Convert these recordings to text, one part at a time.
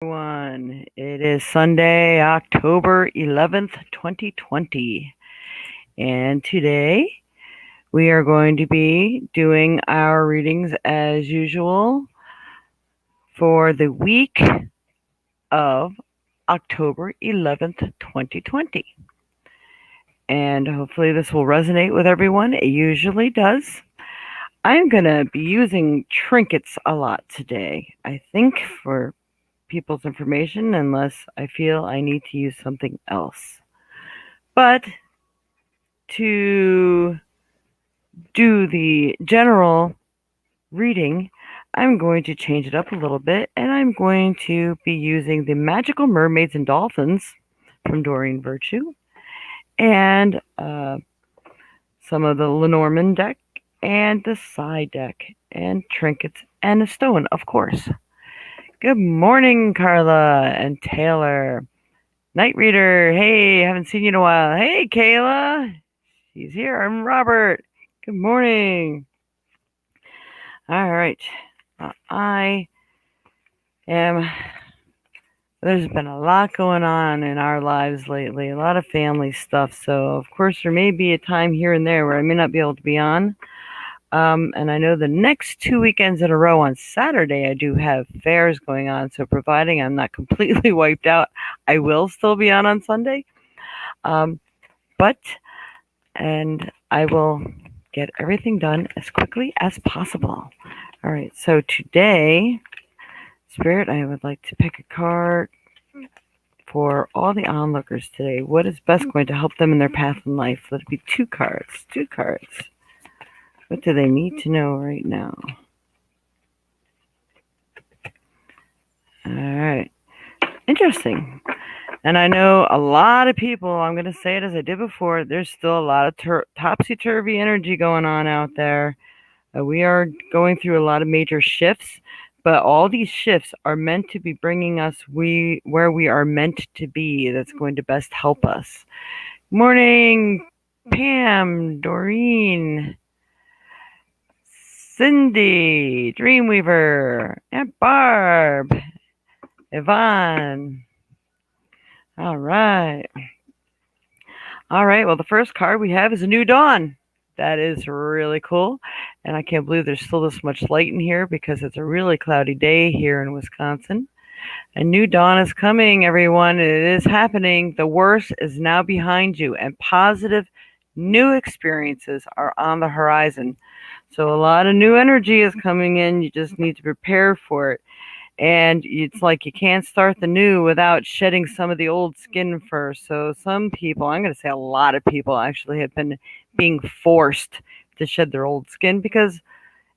Everyone. It is Sunday, October 11th, 2020. And today we are going to be doing our readings as usual for the week of October 11th, 2020. And hopefully this will resonate with everyone. It usually does. I'm going to be using trinkets a lot today, I think, for people's information, unless I feel I need to use something else. But to do the general reading, I'm going to change it up a little bit, and I'm going to be using the Magical Mermaids and Dolphins from Doreen Virtue, and some of the Lenormand deck, and the side deck, and trinkets, and a stone, of course. Good morning, Carla and Taylor. Night Reader, hey, haven't seen you in a while. Hey, Kayla. She's here. I'm Robert. Good morning. All right. I am. There's been a lot going on in our lives lately, a lot of family stuff. So, of course, there may be a time here and there where I may not be able to be on. And I know the next 2 weekends in a row on Saturday, I do have fairs going on. So, providing I'm not completely wiped out, I will still be on Sunday. And I will get everything done as quickly as possible. All right, so today, Spirit, I would like to pick a card for all the onlookers today. What is best going to help them in their path in life? Let it be two cards. What do they need to know right now? All right, interesting. And I know a lot of people, I'm going to say it as I did before, there's still a lot of topsy-turvy energy going on out there. We are going through a lot of major shifts, but all these shifts are meant to be bringing us where we are meant to be. That's going to best help us. Morning, Pam, Doreen, Cindy, Dreamweaver, Aunt Barb, Yvonne. All right. Well, the first card we have is a new dawn. That is really cool. And I can't believe there's still this much light in here because it's a really cloudy day here in Wisconsin. A new dawn is coming, everyone. It is happening. The worst is now behind you, and positive new experiences are on the horizon. So a lot of new energy is coming in. You just need to prepare for it. And it's like you can't start the new without shedding some of the old skin first. So some people, I'm going to say a lot of people actually have been being forced to shed their old skin because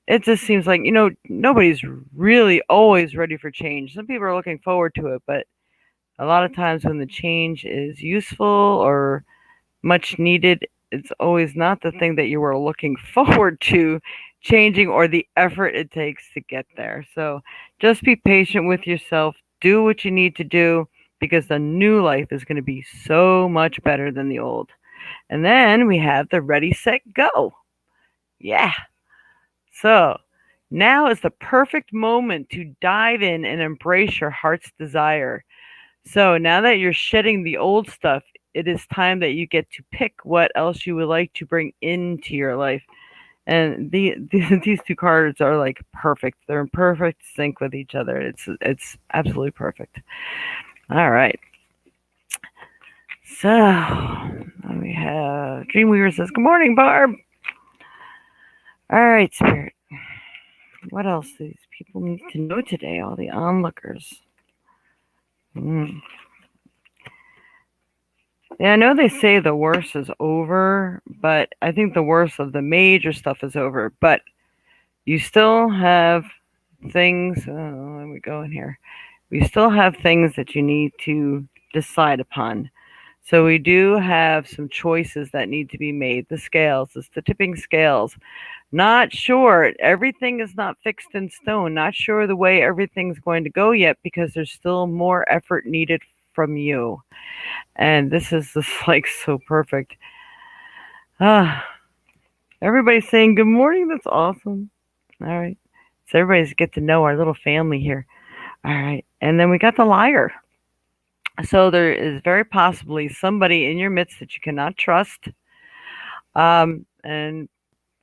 it just seems like, nobody's really always ready for change. Some people are looking forward to it, but a lot of times when the change is useful or much needed, it's always not the thing that you were looking forward to changing or the effort it takes to get there. So just be patient with yourself. Do what you need to do because the new life is going to be so much better than the old. And then we have the ready, set, go. Yeah. So now is the perfect moment to dive in and embrace your heart's desire. So now that you're shedding the old stuff, it is time that you get to pick what else you would like to bring into your life. And these two cards are like perfect. They're in perfect sync with each other. It's absolutely perfect. All right. So we have Dreamweaver says, "Good morning, Barb." All right, Spirit. What else do these people need to know today? All the onlookers. Yeah, I know they say the worst is over, but I think the worst of the major stuff is over. But you still have things. Oh, let me go in here. We still have things that you need to decide upon. So we do have some choices that need to be made. The scales, it's the tipping scales. Not sure. Everything is not fixed in stone. Not sure the way everything's going to go yet because there's still more effort needed from you. And this is just like so perfect. Everybody's saying good morning. That's awesome. All right. So everybody's get to know our little family here. All right. And then we got the liar. So there is very possibly somebody in your midst that you cannot trust. And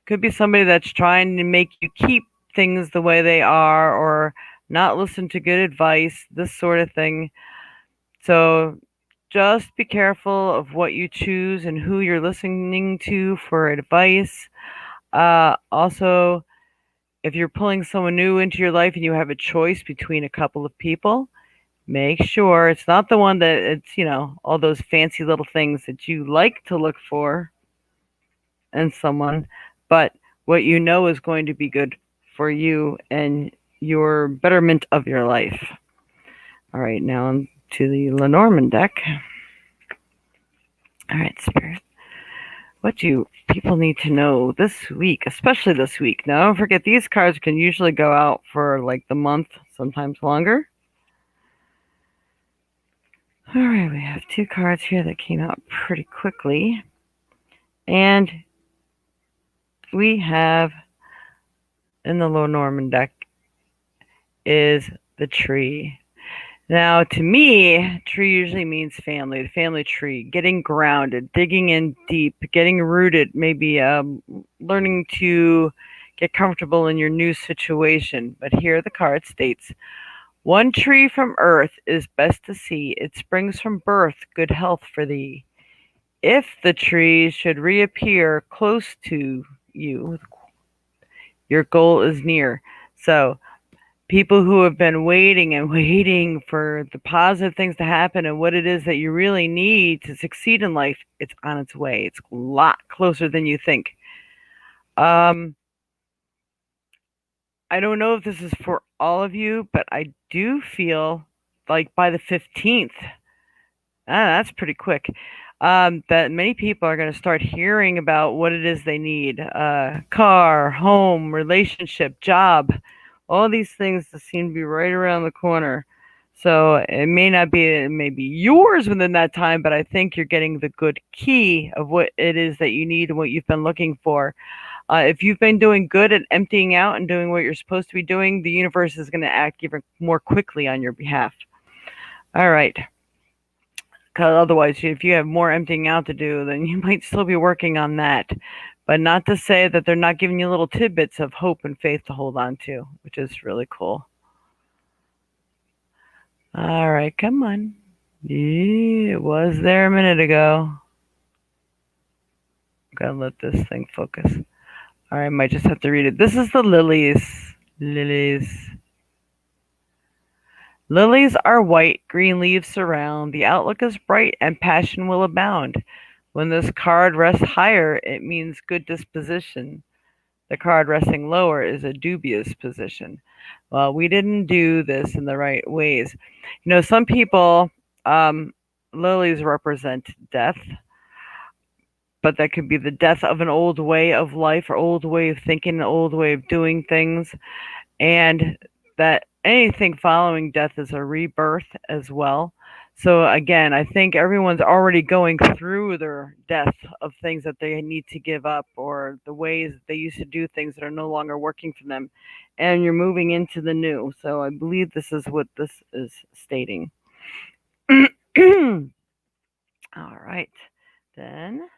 could be somebody that's trying to make you keep things the way they are or not listen to good advice, this sort of thing. So just be careful of what you choose and who you're listening to for advice. Also, if you're pulling someone new into your life and you have a choice between a couple of people, make sure it's not the one that all those fancy little things that you like to look for in someone, but what you know is going to be good for you and your betterment of your life. All right, now on to the Lenormand deck. All right, Spirit. What do people need to know this week, especially this week? Now, don't forget, these cards can usually go out for like the month, sometimes longer. All right, we have 2 cards here that came out pretty quickly. And we have in the Lenormand deck is the tree. Now, to me, tree usually means family, the family tree, getting grounded, digging in deep, getting rooted, maybe learning to get comfortable in your new situation. But here the card states, one tree from earth is best to see. It springs from birth, good health for thee. If the tree should reappear close to you, your goal is near. So people who have been waiting and waiting for the positive things to happen and what it is that you really need to succeed in life, it's on its way. It's a lot closer than you think. I don't know if this is for all of you, but I do feel like by the 15th, that's pretty quick, that many people are going to start hearing about what it is they need. Car, home, relationship, job, all these things that seem to be right around the corner. So it may not be, it may be yours within that time, but I think you're getting the good key of what it is that you need and what you've been looking for. If you've been doing good at emptying out and doing what you're supposed to be doing, the universe is going to act even more quickly on your behalf. All right. Because otherwise, if you have more emptying out to do, then you might still be working on that. But not to say that they're not giving you little tidbits of hope and faith to hold on to, which is really cool. All right, come on. Yeah, it was there a minute ago. Gotta let this thing focus. All right, I might just have to read it. This is the lilies. Lilies. Lilies are white, green leaves surround. The outlook is bright, and passion will abound. When this card rests higher, it means good disposition. The card resting lower is a dubious position. Well, we didn't do this in the right ways. Some people, lilies represent death, but that could be the death of an old way of life or old way of thinking, an old way of doing things. And that anything following death is a rebirth as well. So again, I think everyone's already going through their death of things that they need to give up or the ways that they used to do things that are no longer working for them. And you're moving into the new. So I believe this is what this is stating. All right. Then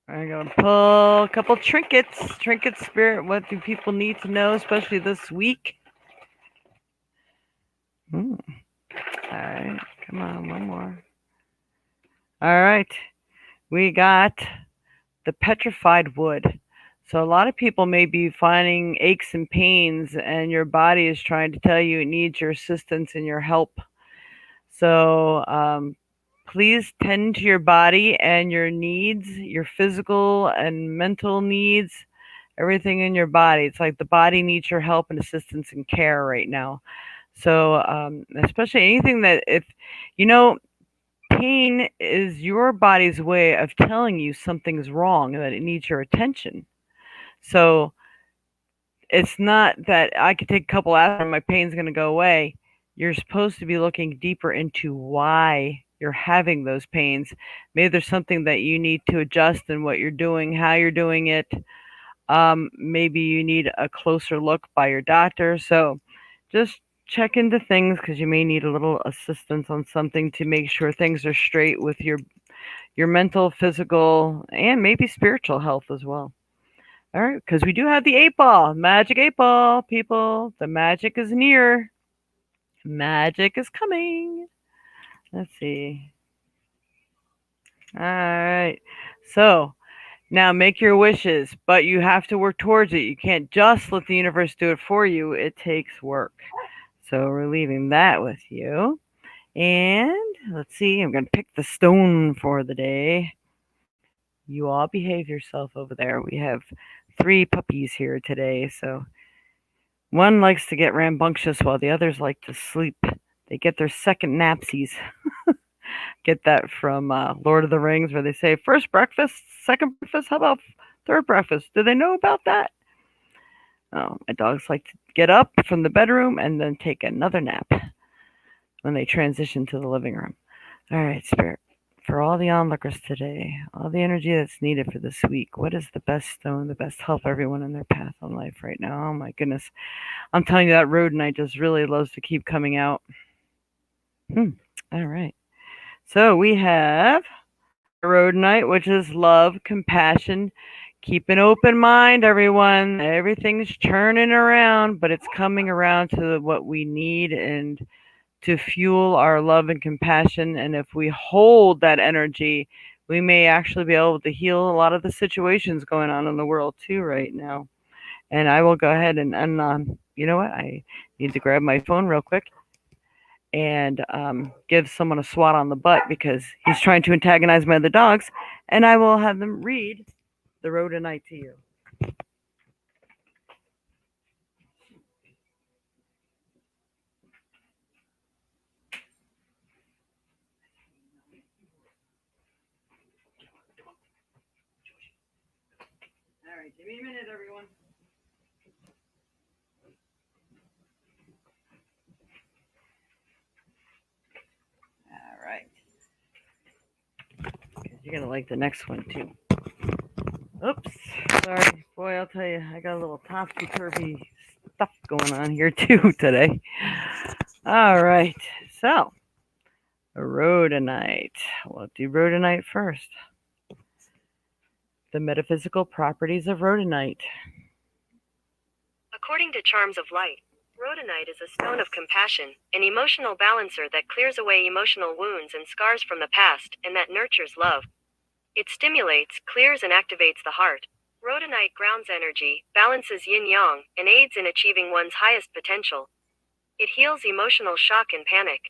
we're going to pull a couple trinkets. Trinket Spirit, what do people need to know, especially this week? All right, come on, one more. All right, we got the petrified wood. So a lot of people may be finding aches and pains, and your body is trying to tell you it needs your assistance and your help. So please tend to your body and your needs, your physical and mental needs, everything in your body. It's like the body needs your help and assistance and care right now. So especially anything that pain is your body's way of telling you something's wrong and that it needs your attention. So it's not that I could take a couple hours and my pain's going to go away. You're supposed to be looking deeper into why you're having those pains. Maybe there's something that you need to adjust in what you're doing, how you're doing it. Maybe you need a closer look by your doctor. So just check into things because you may need a little assistance on something to make sure things are straight with your mental, physical, and maybe spiritual health as well. All right, because we do have the 8 ball, magic 8 ball, people. The magic is near. Magic is coming. Let's see. All right. So now make your wishes, but you have to work towards it. You can't just let the universe do it for you. It takes work. So we're leaving that with you. And let's see, I'm going to pick the stone for the day. You all behave yourself over there. We have 3 puppies here today. So one likes to get rambunctious while the others like to sleep. They get their second napsies. Get that from Lord of the Rings, where they say first breakfast, second breakfast. How about third breakfast? Do they know about that? Oh, my dogs like to get up from the bedroom and then take another nap when they transition to the living room. All right, Spirit. For all the onlookers today, all the energy that's needed for this week, what is the best stone, the best help everyone in their path in life right now? Oh my goodness. I'm telling you, that rhodonite just really loves to keep coming out. All right. So we have rhodonite, which is love, compassion. Keep an open mind, everyone. Everything's churning around, but it's coming around to what we need and to fuel our love and compassion. And if we hold that energy, we may actually be able to heal a lot of the situations going on in the world too right now. And I will go ahead and you know what? I need to grab my phone real quick and give someone a swat on the butt because he's trying to antagonize my other dogs. And I will have them read the rhodonite to you. All right, give me a minute, everyone. All right. You're going to like the next one, too. Oops. Sorry. Boy, I'll tell you, I got a little topsy-turvy stuff going on here, too, today. All right. So, rhodonite. We'll do rhodonite first. The metaphysical properties of rhodonite. According to Charms of Light, rhodonite is a stone of compassion, an emotional balancer that clears away emotional wounds and scars from the past, and that nurtures love. It stimulates, clears, and activates the heart. Rhodonite grounds energy, balances yin-yang, and aids in achieving one's highest potential. It heals emotional shock and panic.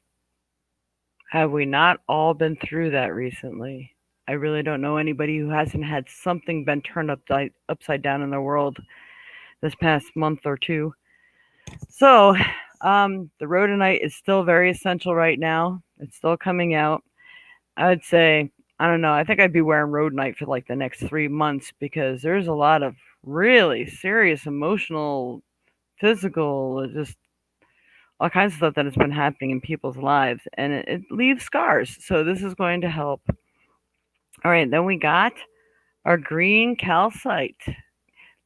Have we not all been through that recently? I really don't know anybody who hasn't had something been turned upside down in their world this past month or two. So, the rhodonite is still very essential right now. It's still coming out. I would say, I don't know, I think I'd be wearing rhodonite for like the next 3 months because there's a lot of really serious emotional, physical, just all kinds of stuff that has been happening in people's lives, and it leaves scars. So this is going to help. All right, then we got our green calcite.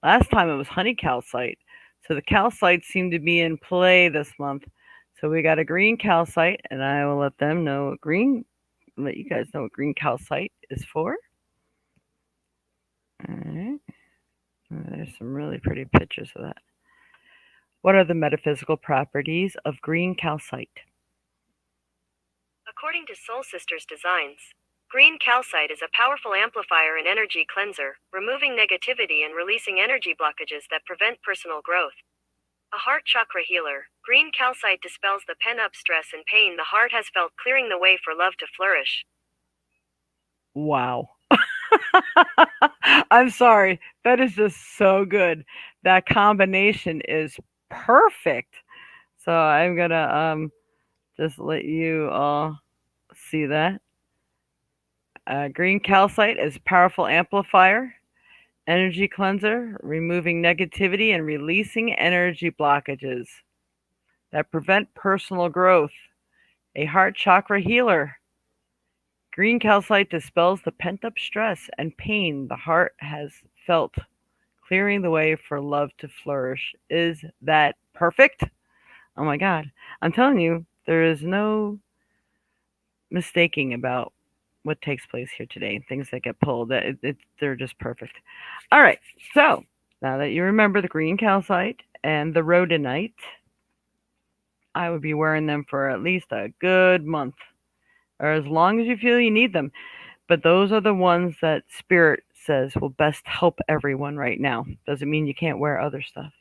Last time it was honey calcite. So the calcite seemed to be in play this month. So we got a green calcite, and I will let them know let you guys know what green calcite is for. All right. There's some really pretty pictures of that. What are the metaphysical properties of green calcite? According to Soul Sisters Designs, green calcite is a powerful amplifier and energy cleanser, removing negativity and releasing energy blockages that prevent personal growth. A heart chakra healer, green calcite dispels the pent-up stress and pain the heart has felt, clearing the way for love to flourish. Wow. I'm sorry. That is just so good. That combination is perfect. So I'm going to just let you all see that. Green calcite is a powerful amplifier, energy cleanser, removing negativity and releasing energy blockages that prevent personal growth. A heart chakra healer. Green calcite dispels the pent-up stress and pain the heart has felt, clearing the way for love to flourish. Is that perfect? Oh my God. I'm telling you, there is no mistaking about what takes place here today. Things that get pulled, they're just perfect. All right. So now that you remember the green calcite and the rhodonite, I would be wearing them for at least a good month or as long as you feel you need them. But those are the ones that Spirit says will best help everyone right now. Doesn't mean you can't wear other stuff.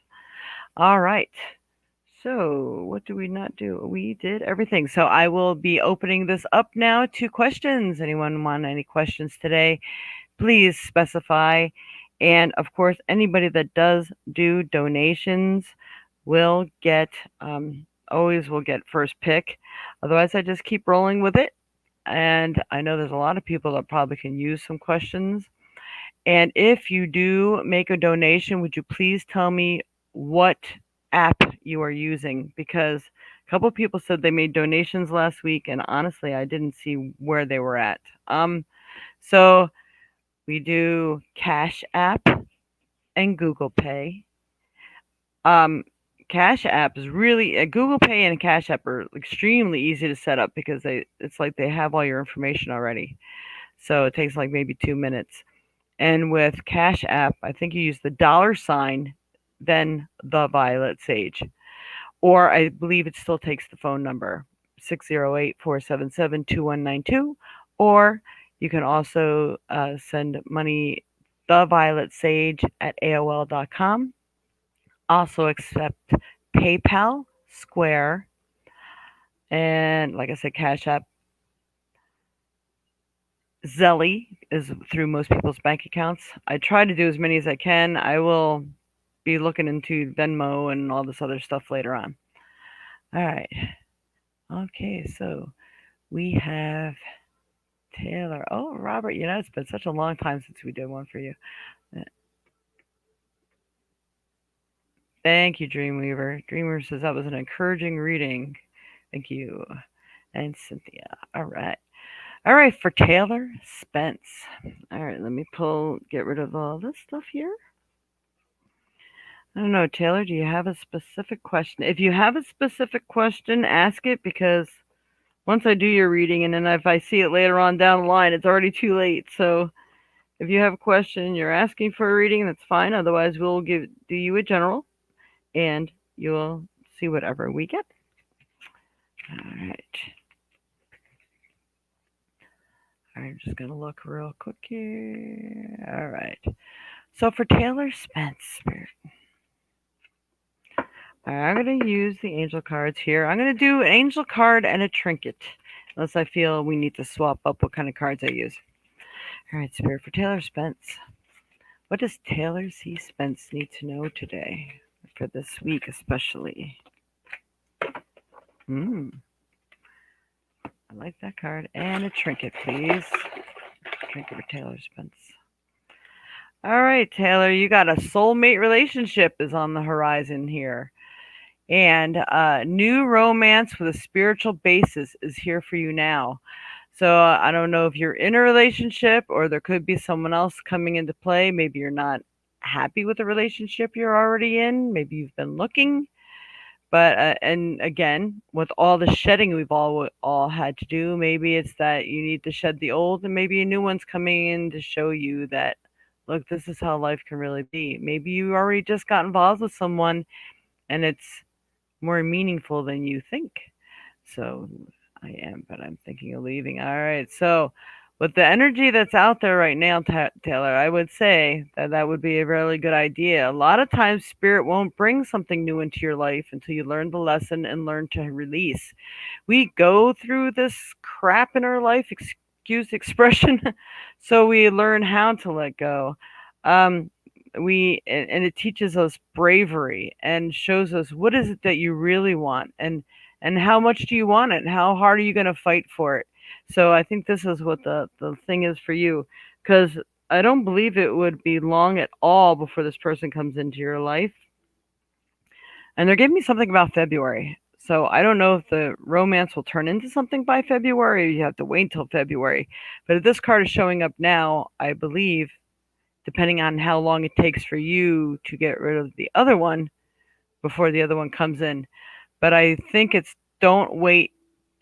All right. So, what do we not do? We did everything. So, I will be opening this up now to questions. Anyone want any questions today? Please specify. And of course, anybody that does do donations will get, always will get first pick. Otherwise, I just keep rolling with it. And I know there's a lot of people that probably can use some questions. And if you do make a donation, would you please tell me what app you are using? Because a couple of people said they made donations last week, and honestly, I didn't see where they were at. So we do Cash App and Google Pay. Um, Cash App is really Google Pay and Cash App are extremely easy to set up because it's like they have all your information already. So it takes like maybe 2 minutes. And with Cash App, I think you use the $sign, then the Violet Sage. Or I believe it still takes the phone number 608-477-2192. Or you can also send money the Violet Sage at AOL.com. Also accept PayPal, Square, and like I said, Cash App. Zelly is through most people's bank accounts. I try to do as many as I can. I will be looking into Venmo and all this other stuff later on. All right. Okay, so we have Taylor. Oh, Robert, it's been such a long time since we did one for you. Uh, Thank you, Dreamweaver. Dreamweaver says that was an encouraging reading. Thank you. And Cynthia. All right. All right, for Taylor Spence. All right, let me get rid of all this stuff here. I don't know, Taylor, do you have a specific question? If you have a specific question, ask it because once I do your reading and then if I see it later on down the line, it's already too late. So if you have a question, you're asking for a reading, that's fine. Otherwise, we'll do you a general and you'll see whatever we get. All right. I'm just going to look real quick here. All right. So for Taylor Spence, Spirit, I'm going to use the angel cards here. I'm going to do an angel card and a trinket, unless I feel we need to swap up what kind of cards I use. All right, Spirit, for Taylor Spence. What does Taylor C. Spence need to know today, for this week especially? I like that card. And a trinket, please. Trinket for Taylor Spence. All right, Taylor, you got a soulmate relationship is on the horizon here. And new romance with a spiritual basis is here for you now. So I don't know if you're in a relationship or there could be someone else coming into play. Maybe you're not happy with the relationship you're already in. Maybe you've been looking. But and again, with all the shedding we've all had to do, maybe it's that you need to shed the old, and maybe a new one's coming in to show you that, look, this is how life can really be. Maybe you already just got involved with someone, and it's more meaningful than you think. So I am, but I'm thinking of leaving. All right. So with the energy that's out there right now, Taylor, I would say that would be a really good idea. A lot of times, spirit won't bring something new into your life until you learn the lesson and learn to release. We go through this crap in our life, excuse the expression, so we learn how to let go. Um, and it teaches us bravery and shows us what is it that you really want and how much do you want it and how hard are you going to fight for it. So I think this is what the thing is for you, because I don't believe it would be long at all before this person comes into your life. And they're giving me something about February. So I don't know if the romance will turn into something by February or you have to wait until February. But if this card is showing up now, I believe, depending on how long it takes for you to get rid of the other one before the other one comes in. but I think it's don't wait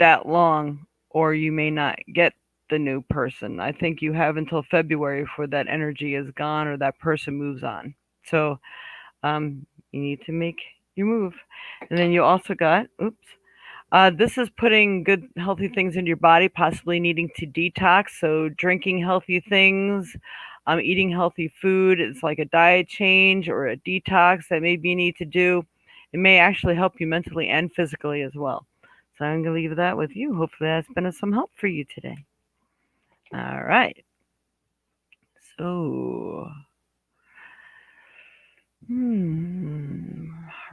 that long or you may not get the new person. I think you have until February before that energy is gone or that person moves on. So you need to make your move. And then you also got, oops, this is putting good, healthy things into your body, possibly needing to detox. So, drinking healthy things, eating healthy food. It's like a diet change or a detox that maybe you need to do. It may actually help you mentally and physically as well. So, I'm going to leave that with you. Hopefully, that's been of some help for you today. All right. So,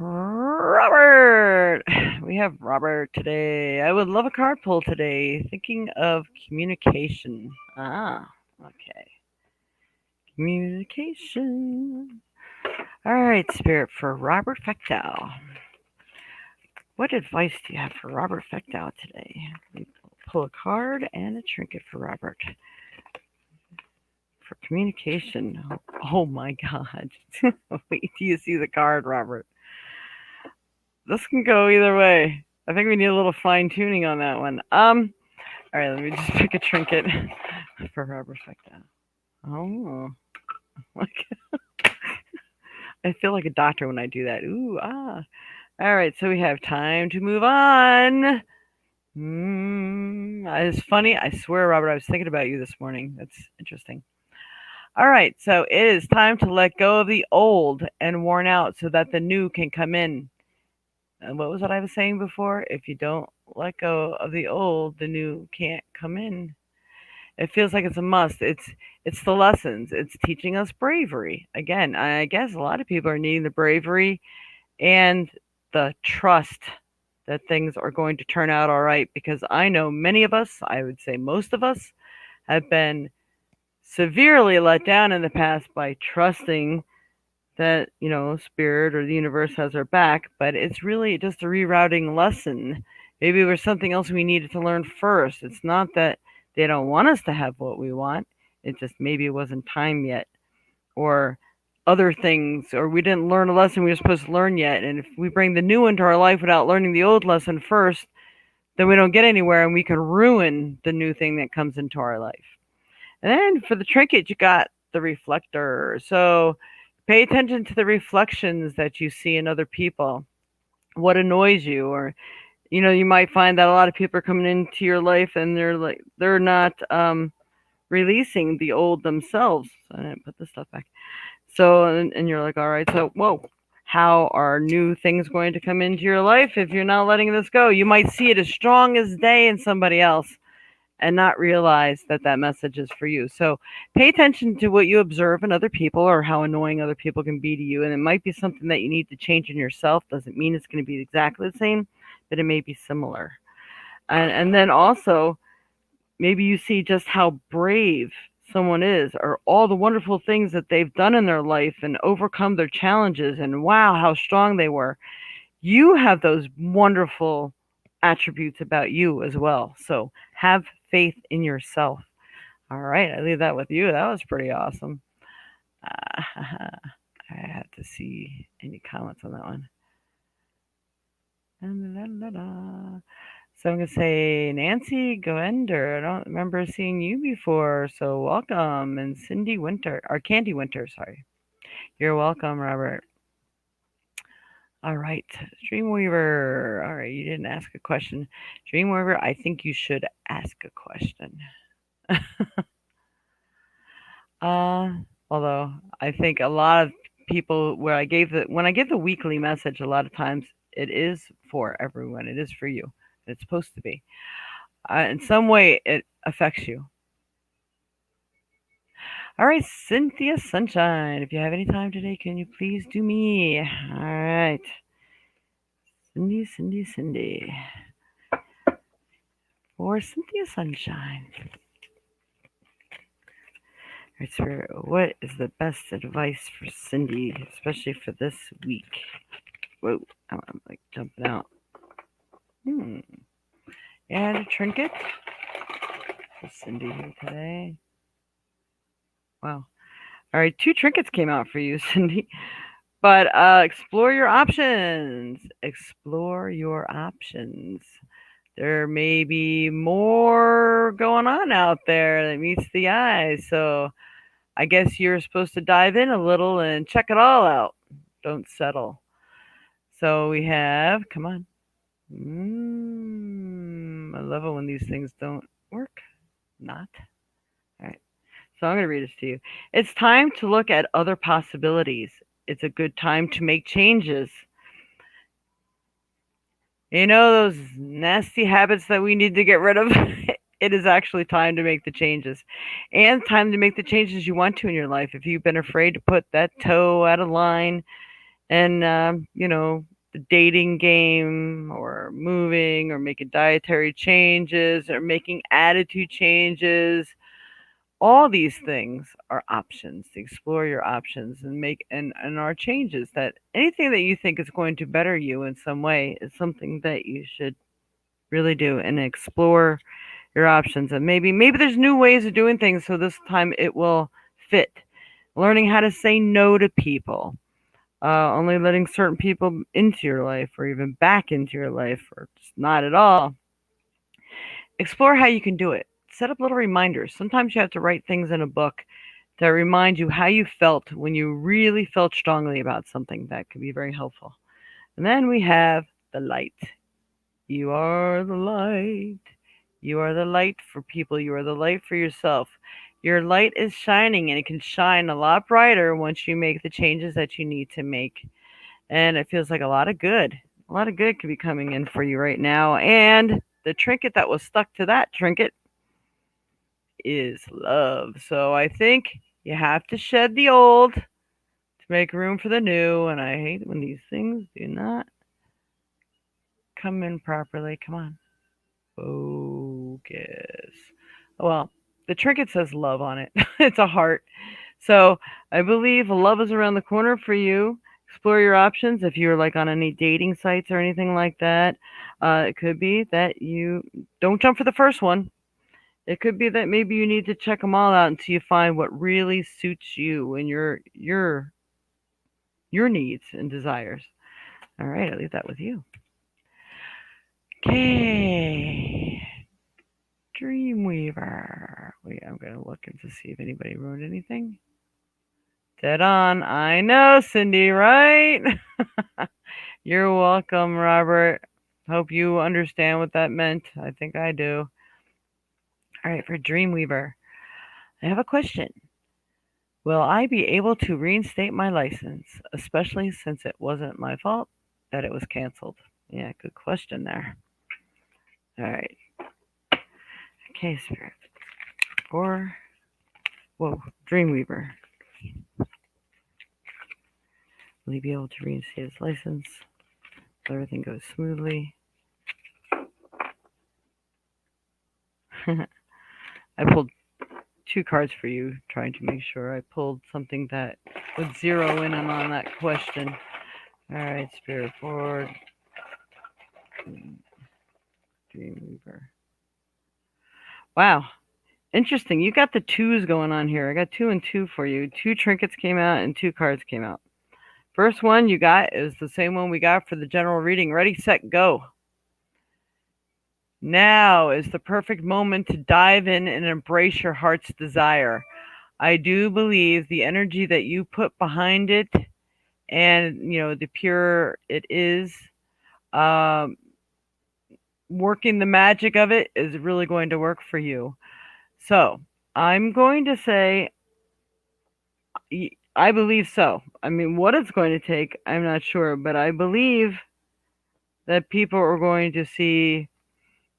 Robert. We have Robert today. I would love a card pull today. Thinking of communication. Okay. Communication. All right, Spirit, for Robert Fechtow. What advice do you have for Robert Fechtow today? Pull a card and a trinket for Robert. For communication. Oh my God. Wait till you see the card, Robert. This can go either way. I think we need a little fine tuning on that one. All right, let me just pick a trinket for Robert Fechtow. Oh, I feel like a doctor when I do that. Ooh, ah. All right, so we have time to move on. It's funny. I swear, Robert, I was thinking about you this morning. That's interesting. All right, so it is time to let go of the old and worn out so that the new can come in. And what was what I was saying before? If you don't let go of the old, the new can't come in. It feels like it's a must. It's the lessons. It's teaching us bravery. Again, I guess a lot of people are needing the bravery and the trust that things are going to turn out all right because I know many of us, I would say most of us, have been severely let down in the past by trusting that, spirit or the universe has our back, but it's really just a rerouting lesson. Maybe there was something else we needed to learn first. It's not that they don't want us to have what we want. It just maybe it wasn't time yet. Or other things, or we didn't learn a lesson we were supposed to learn yet. And if we bring the new into our life without learning the old lesson first, then we don't get anywhere and we can ruin the new thing that comes into our life. And then for the trinket, you got the reflector. So pay attention to the reflections that you see in other people. What annoys you, or you might find that a lot of people are coming into your life and they're not releasing the old themselves. So I didn't put this stuff back. So and you're like, all right, so whoa. How are new things going to come into your life if you're not letting this go? You might see it as strong as day in somebody else, and not realize that that message is for you. So pay attention to what you observe in other people or how annoying other people can be to you. And it might be something that you need to change in yourself. Doesn't mean it's going to be exactly the same, but it may be similar. And then also, maybe you see just how brave someone is or all the wonderful things that they've done in their life and overcome their challenges and wow, how strong they were. You have those wonderful attributes about you as well. So have faith in yourself. All right, I leave that with you. That was pretty awesome. I have to see any comments on that one. So I'm going to say Nancy Goender. I don't remember seeing you before, so welcome. And Cindy Winter, or Candy Winter, sorry. You're welcome, Robert. All right, Dreamweaver. All right, you didn't ask a question. Dreamweaver, I think you should ask a question. uh, Although I think a lot of people when I give the weekly message, a lot of times it is for everyone. It is for you. It's supposed to be. In some way, it affects you. All right, Cynthia Sunshine. If you have any time today, can you please do me? All right. Cindy. For Cynthia Sunshine. All right, Spirit, what is the best advice for Cindy, especially for this week? Whoa, I'm like jumping out. And a trinket for Cindy here today. Wow. All right, 2 trinkets came out for you, Cindy. But explore your options. Explore your options. There may be more going on out there that meets the eye. So I guess you're supposed to dive in a little and check it all out. Don't settle. So we have, come on. I love it when these things don't work. Not. All right. So I'm going to read this to you. It's time to look at other possibilities. It's a good time to make changes. You know those nasty habits that we need to get rid of? It is actually time to make the changes. And time to make the changes you want to in your life. If you've been afraid to put that toe out of line and, the dating game or moving or making dietary changes or making attitude changes, all these things are options to explore your options and make and are changes that anything that you think is going to better you in some way is something that you should really do and explore your options. And maybe there's new ways of doing things, so this time it will fit. Learning how to say no to people, only letting certain people into your life or even back into your life or just not at all. Explore how you can do it. Set up little reminders. Sometimes you have to write things in a book that remind you how you felt when you really felt strongly about something. That can be very helpful. And then we have the light. You are the light. You are the light for people. You are the light for yourself. Your light is shining and it can shine a lot brighter once you make the changes that you need to make. And it feels like a lot of good. A lot of good could be coming in for you right now. And the trinket that was stuck to that trinket is love. So I think you have to shed the old to make room for the new. And I hate when these things do not come in properly. Come on. Focus. Well, the trinket says love on it. It's a heart. So I believe love is around the corner for you. Explore your options if you're like on any dating sites or anything like that. It could be that you don't jump for the first one. It could be that maybe you need to check them all out until you find what really suits you and your needs and desires. All right, I'll leave that with you. Okay, Dreamweaver. Wait, I'm gonna look and to see if anybody wrote anything. Dead on. I know, Cindy, right? You're welcome, Robert. Hope you understand what that meant. I think I do. All right, for Dreamweaver, I have a question. Will I be able to reinstate my license, especially since it wasn't my fault that it was canceled? Yeah, good question there. All right. Okay, Spirit. Or, whoa, Dreamweaver. Will he be able to reinstate his license? Will everything goes smoothly? I pulled two cards for you, trying to make sure I pulled something that would zero in on that question. All right, Spirit Board, Dreamweaver. Wow, interesting. You got the twos going on here. I got 2 and 2 for you. Two trinkets came out and two cards came out. First one you got is the same one we got for the general reading. Ready, set, go. Now is the perfect moment to dive in and embrace your heart's desire. I do believe the energy that you put behind it and, the pure it is, um, working the magic of it is really going to work for you. So I'm going to say, I believe so. I mean, what it's going to take, I'm not sure, but I believe that people are going to see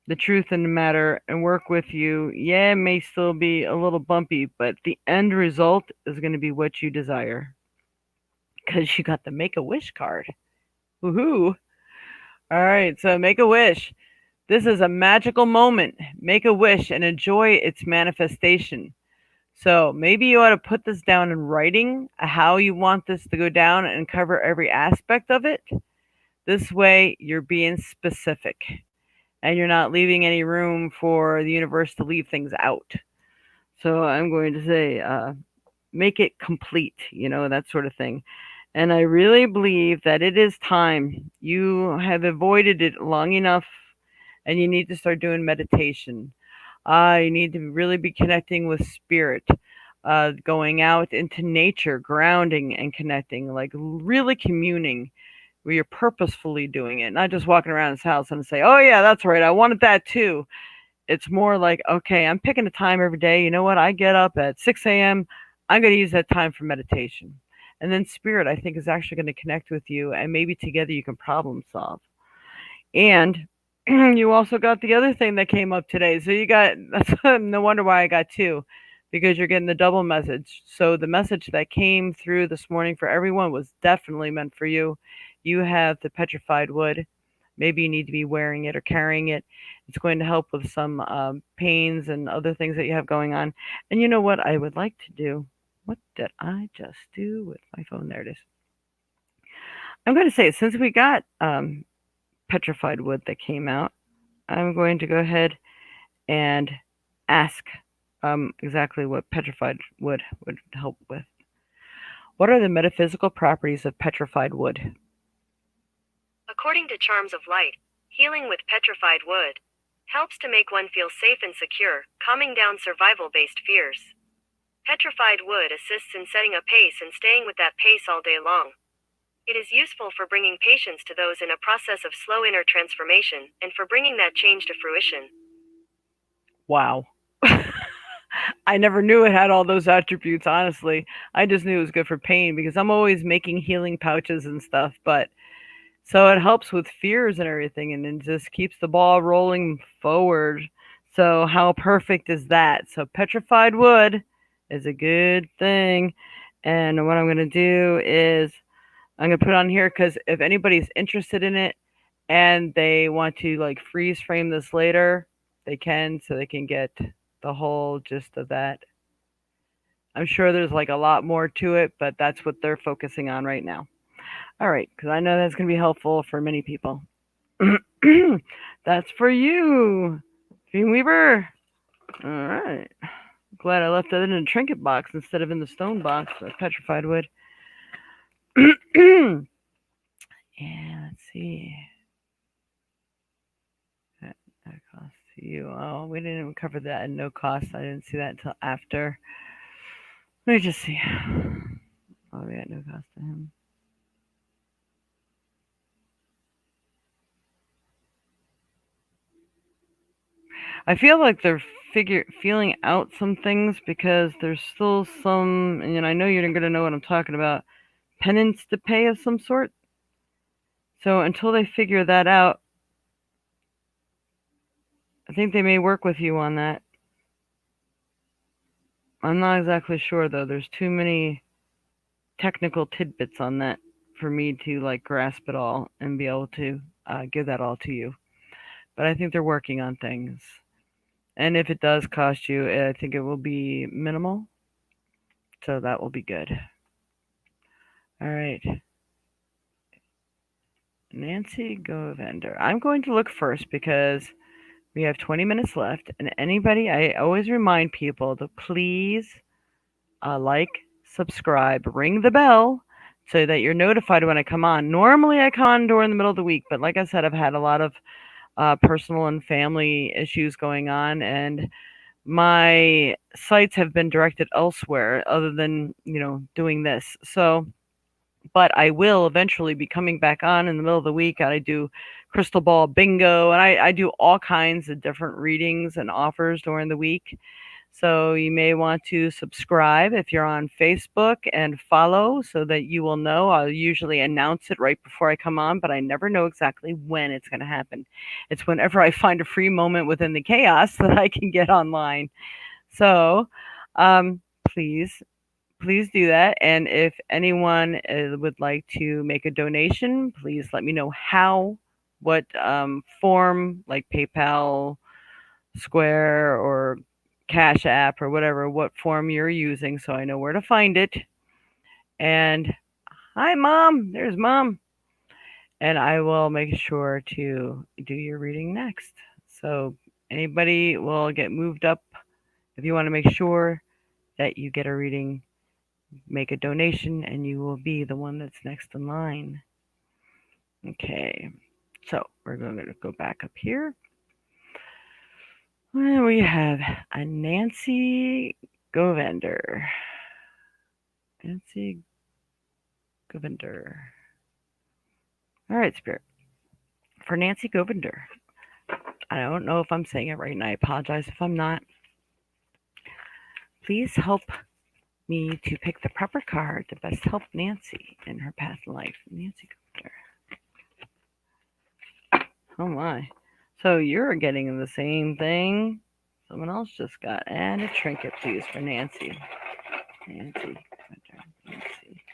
the truth in the matter and work with you. Yeah, it may still be a little bumpy, but the end result is going to be what you desire because you got the Make a Wish card. Woohoo! All right, so make a wish. This is a magical moment. Make a wish and enjoy its manifestation. So maybe you ought to put this down in writing, how you want this to go down and cover every aspect of it. This way, you're being specific and you're not leaving any room for the universe to leave things out. So I'm going to say, make it complete, that sort of thing. And I really believe that it is time. You have avoided it long enough, and you need to start doing meditation. You need to really be connecting with spirit, going out into nature, grounding and connecting, like really communing where you're purposefully doing it, not just walking around this house and say, oh, yeah, that's right, I wanted that too. It's more like, okay, I'm picking a time every day. You know what? I get up at 6 a.m. I'm going to use that time for meditation. And then spirit, I think, is actually going to connect with you, and maybe together you can problem solve. And you also got the other thing that came up today. So you got, that's no wonder why I got two, because you're getting the double message. So the message that came through this morning for everyone was definitely meant for you. You have the petrified wood. Maybe you need to be wearing it or carrying it. It's going to help with some pains and other things that you have going on. And you know what I would like to do? What did I just do with my phone? There it is. I'm going to say, since we got petrified wood that came out, I'm going to go ahead and ask exactly what petrified wood would help with. What are the metaphysical properties of petrified wood? According to Charms of Light, healing with petrified wood helps to make one feel safe and secure, calming down survival-based fears. Petrified wood assists in setting a pace and staying with that pace all day long. It is useful for bringing patience to those in a process of slow inner transformation and for bringing that change to fruition. Wow. I never knew it had all those attributes, honestly. I just knew it was good for pain because I'm always making healing pouches and stuff, but so it helps with fears and everything and it just keeps the ball rolling forward. So how perfect is that? So petrified wood is a good thing. And what I'm going to do is I'm going to put it on here because if anybody's interested in it and they want to like freeze frame this later, they can so they can get the whole gist of that. I'm sure there's like a lot more to it, but that's what they're focusing on right now. All right, because I know that's going to be helpful for many people. That's for you, Dreamweaver. All right. Glad I left that in a trinket box instead of in the stone box of petrified wood. Yeah, let's see. That cost to you. Oh, we didn't even cover that at no cost. I didn't see that until after. Let me just see. Oh, we got no cost to him. I feel like they're feeling out some things because there's still some, and I know you're going to know what I'm talking about, penance to pay of some sort. So until they figure that out, I think they may work with you on that. I'm not exactly sure though. There's too many technical tidbits on that for me to like grasp it all and be able to give that all to you. But I think they're working on things. And if it does cost you, I think it will be minimal. So that will be good. All right. Nancy Govender. I'm going to look first because we have 20 minutes left. And anybody, I always remind people to please like, subscribe, ring the bell so that you're notified when I come on. Normally, I come on during the middle of the week, but like I said, I've had a lot of personal and family issues going on, and my sites have been directed elsewhere other than doing this. So but I will eventually be coming back on in the middle of the week. I do crystal ball bingo, and I do all kinds of different readings and offers during the week. So you may want to subscribe if you're on Facebook and follow so that you will know. I'll usually announce it right before I come on, but I never know exactly when it's going to happen. It's whenever I find a free moment within the chaos that I can get online. So please do that. And if anyone would like to make a donation, please let me know how, what form, like PayPal, Square, or Cash App, or whatever, what form you're using so I know where to find it. And hi, Mom. There's Mom. And I will make sure to do your reading next. So anybody will get moved up if you want to make sure that you get a reading make a donation, and you will be the one that's next in line. Okay, so we're going to go back up here. And we have a Nancy Govender. Nancy Govender. All right, Spirit. For Nancy Govender. I don't know if I'm saying it right, and I apologize if I'm not. Please help me to pick the proper card to best help Nancy in her path in life. Nancy Govender. Oh my. So you're getting the same thing someone else just got. And a trinket, please, for Nancy. Nancy. Nancy.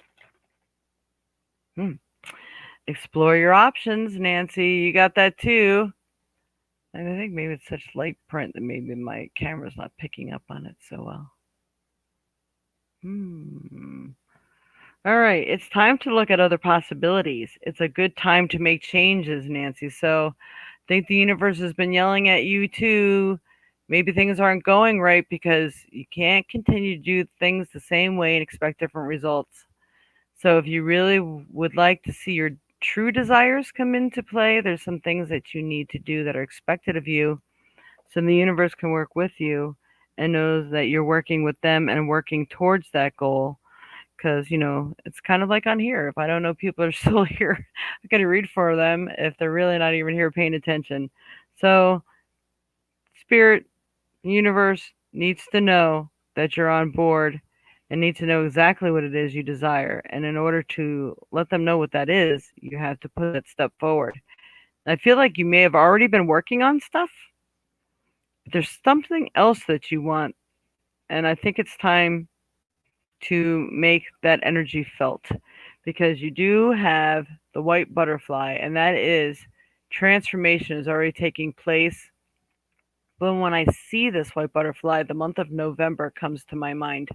Hmm. Explore your options, Nancy. You got that too. And I think maybe it's such light print that maybe my camera's not picking up on it so well. Hmm. All right, it's time to look at other possibilities. It's a good time to make changes, Nancy. So I think the universe has been yelling at you too. Maybe things aren't going right because you can't continue to do things the same way and expect different results. So if you really would like to see your true desires come into play, there's some things that you need to do that are expected of you so the universe can work with you and knows that you're working with them and working towards that goal because it's kind of like on here. If I don't know people are still here, I gotta read for them if they're really not even here paying attention. So spirit, universe needs to know that you're on board and needs to know exactly what it is you desire. And in order to let them know what that is, you have to put that step forward. I feel like you may have already been working on stuff, but there's something else that you want, and I think it's time to make that energy felt because you do have the white butterfly, and that is transformation is already taking place. But when I see this white butterfly, the month of November comes to my mind.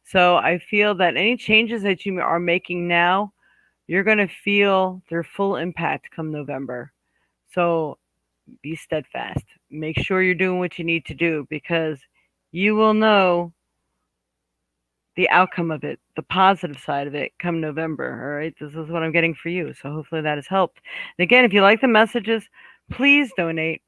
So I feel that any changes that you are making now, you're going to feel their full impact come November. So be steadfast. Make sure you're doing what you need to do because you will know the outcome of it, the positive side of it, come November. All right, this is what I'm getting for you. So hopefully that has helped. And again, if you like the messages, please donate.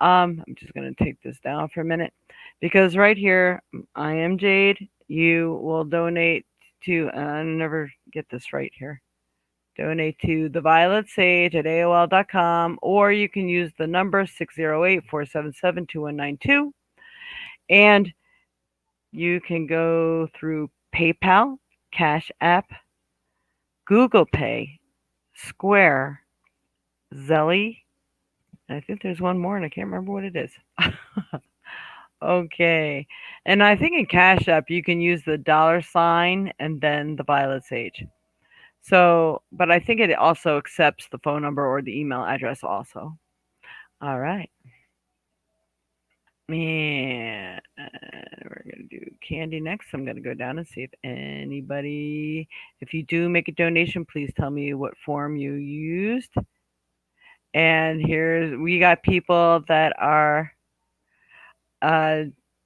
I'm just going to take this down for a minute because right here, I am Jade. You will donate to, I never get this right here. Donate to the Violet Sage at AOL.com, or you can use the number 608-477-2192. And you can go through PayPal, Cash App, Google Pay, Square, Zelly. I think there's one more and I can't remember what it is. Okay. And I think in Cash App you can use the dollar sign and then the Violet Sage. So, but I think it also accepts the phone number or the email address also. All right. And we're going to do candy next. I'm going to go down and see if anybody, if you do make a donation, please tell me what form you used. And here's, we got people that are uh,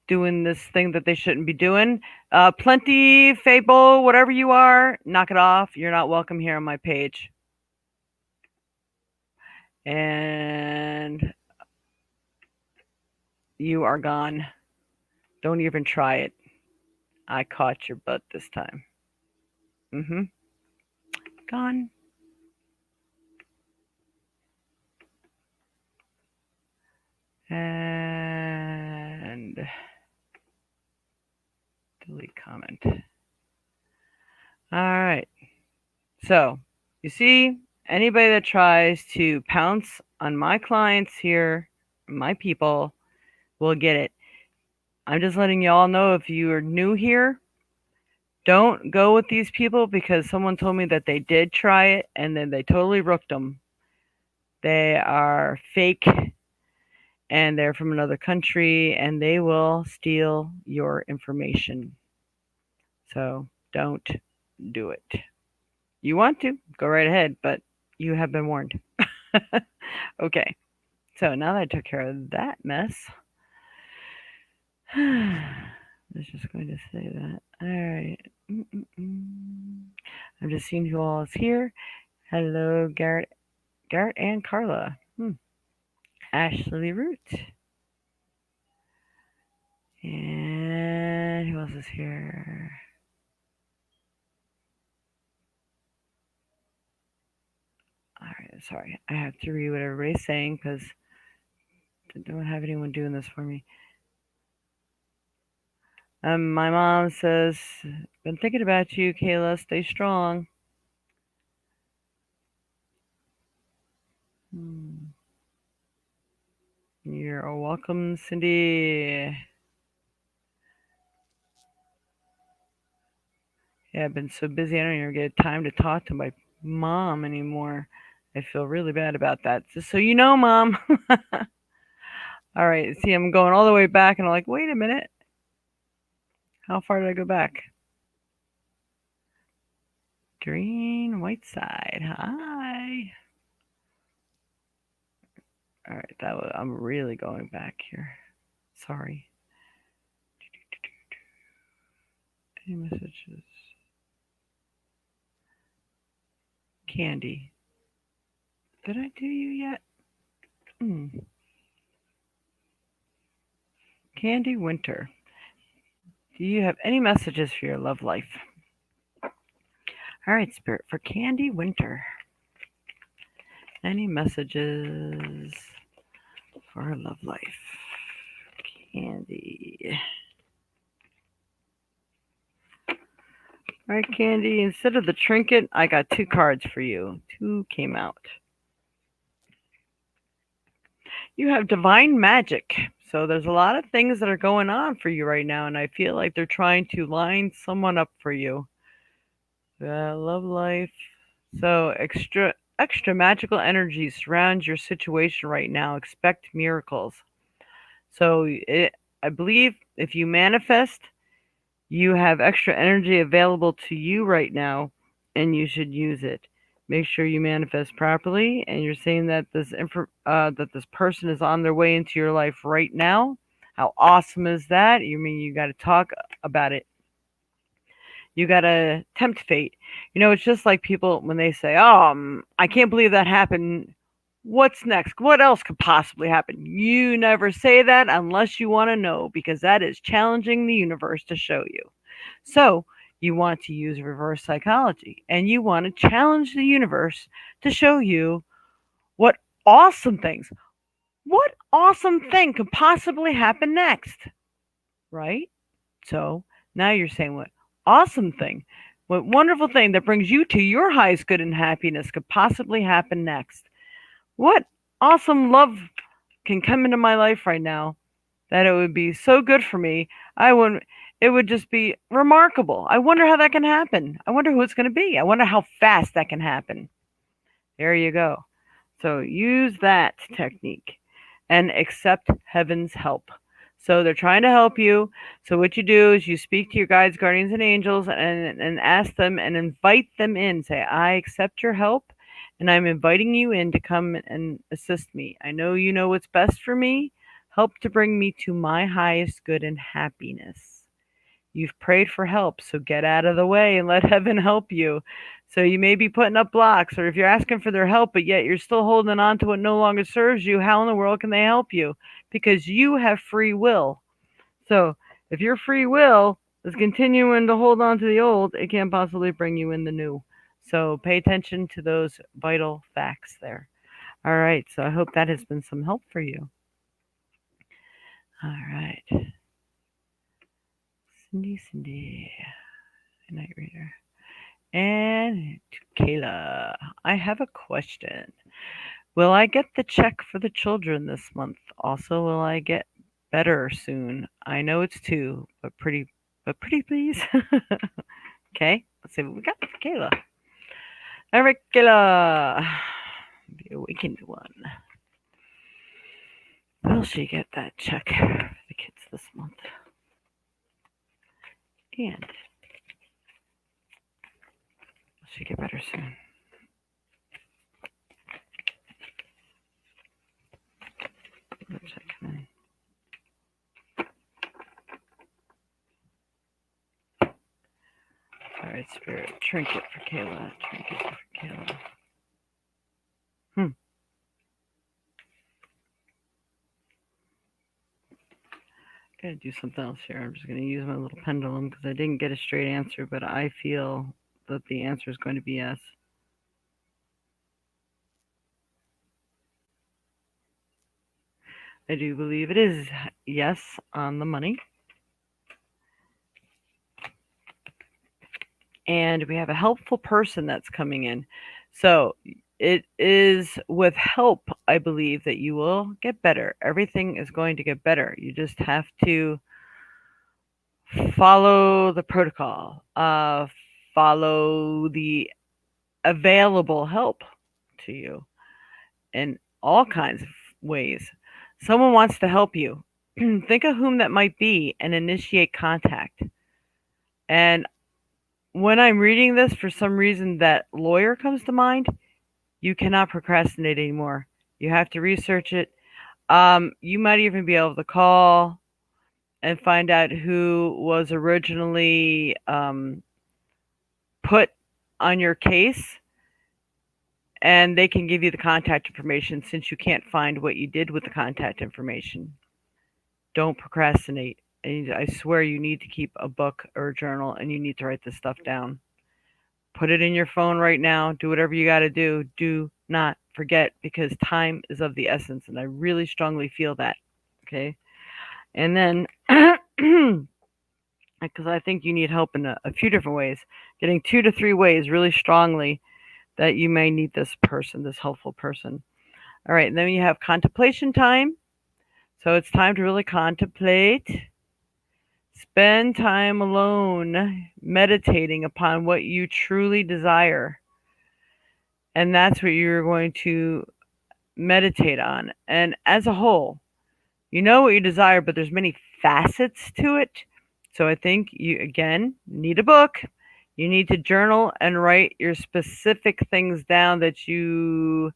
doing this thing that they shouldn't be doing. Plenty, Fable, whatever you are, knock it off. You're not welcome here on my page. And you are gone. Don't even try it. I caught your butt this time. Mm-hmm. Gone. And delete comment. All right. So, you see, anybody that tries to pounce on my clients here, my people, will get it. I'm just letting y'all know if you are new here, don't go with these people because someone told me that they did try it and then they totally rooked them. They are fake and they're from another country and they will steal your information. So don't do it. You want to, go right ahead, but you have been warned. Okay, so now that I took care of that mess, I was just going to say that. All right. I'm just seeing who all is here. Hello, Garrett and Carla. Ashley Root. And who else is here? All right, sorry. I have to read what everybody's saying because I don't have anyone doing this for me. My mom says, been thinking about you, Kayla. Stay strong. Hmm. You're welcome, Cindy. Yeah, I've been so busy I don't even get time to talk to my mom anymore. I feel really bad about that. Just so you know, Mom. All right, see, I'm going all the way back, and I'm like, wait a minute. How far did I go back? Green, white side. Hi. All right, I'm really going back here. Sorry. Any messages? Candy. Did I do you yet? Hmm. Candy Winter. Do you have any messages for your love life? All right, Spirit, for Candy Winter. Any messages for her love life? Candy. All right, Candy, instead of the trinket, I got 2 cards for you. 2 came out. You have divine magic. So there's a lot of things that are going on for you right now, and I feel like they're trying to line someone up for you. Love life. So extra magical energy surrounds your situation right now. Expect miracles. So I believe if you manifest, you have extra energy available to you right now, and you should use it. Make sure you manifest properly, and you're saying that that this person is on their way into your life right now. How awesome is that? You mean you got to talk about it. You got to tempt fate. It's just like people when they say, "Oh, I can't believe that happened." What's next? What else could possibly happen? You never say that unless you want to know, because that is challenging the universe to show you. So, you want to use reverse psychology and you want to challenge the universe to show you what awesome things, what awesome thing could possibly happen next, right? So, now you're saying what awesome thing, what wonderful thing that brings you to your highest good and happiness could possibly happen next. What awesome love can come into my life right now that it would be so good for me. I would It would just be remarkable. I wonder how that can happen. I wonder who it's going to be. I wonder how fast that can happen. There you go. So use that technique and accept heaven's help. So they're trying to help you. So what you do is you speak to your guides, guardians, and angels and ask them and invite them in. Say, I accept your help and I'm inviting you in to come and assist me. I know you know what's best for me. Help to bring me to my highest good and happiness. You've prayed for help, so get out of the way and let heaven help you. So you may be putting up blocks, or if you're asking for their help, but yet you're still holding on to what no longer serves you, how in the world can they help you? Because you have free will. So if your free will is continuing to hold on to the old, it can't possibly bring you in the new. So pay attention to those vital facts there. All right, so I hope that has been some help for you. All right. Cindy, night reader. And to Kayla, I have a question. Will I get the check for the children this month? Also, will I get better soon? I know it's 2, but pretty please. Okay, let's see what we got for Kayla. All right, Kayla, the awakened one. Will she get that check for the kids this month? And will she get better soon? Check in. All right, Spirit. Trinket for Kayla. Trinket for Kayla. Hmm. Gotta do something else here. I'm just gonna use my little pendulum because I didn't get a straight answer, but I feel that the answer is going to be yes. I do believe it is yes on the money. And we have a helpful person that's coming in. So it is with help, I believe, that you will get better. Everything is going to get better. You just have to follow the protocol, follow the available help to you in all kinds of ways. Someone wants to help you. Think of whom that might be and initiate contact. And when I'm reading this, for some reason, that lawyer comes to mind. You cannot procrastinate anymore. You have to research it. You might even be able to call and find out who was originally put on your case, and they can give you the contact information since you can't find what you did with the contact information. Don't procrastinate. And I swear you need to keep a book or a journal and you need to write this stuff down. Put it in your phone right now. Do whatever you got to do. Do not forget because time is of the essence. And I really strongly feel that. Okay. And then, because I think you need help in a few different ways, getting 2 to 3 ways really strongly that you may need this person, this helpful person. All right. And then you have contemplation time. So it's time to really contemplate. Spend time alone meditating upon what you truly desire. And that's what you're going to meditate on. And as a whole, you know what you desire, but there's many facets to it. So I think you again need a book. You need to journal and write your specific things down that you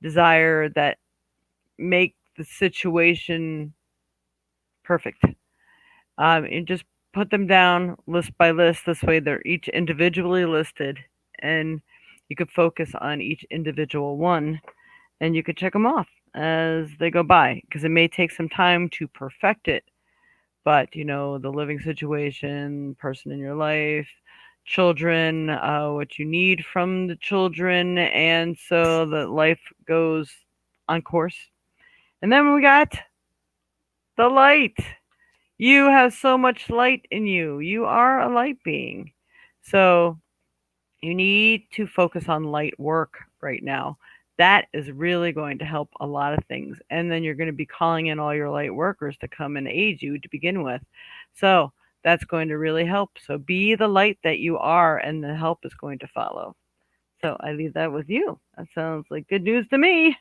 desire that make the situation perfect. And just put them down list by list. This way, they're each individually listed, and you could focus on each individual one, and you could check them off as they go by because it may take some time to perfect it. But the living situation, person in your life, children, what you need from the children, and so that life goes on course. And then we got the light. You have so much light in you. You are a light being. So you need to focus on light work right now. That is really going to help a lot of things. And then you're going to be calling in all your light workers to come and aid you to begin with. So that's going to really help. So be the light that you are, and the help is going to follow. So I leave that with you. That sounds like good news to me.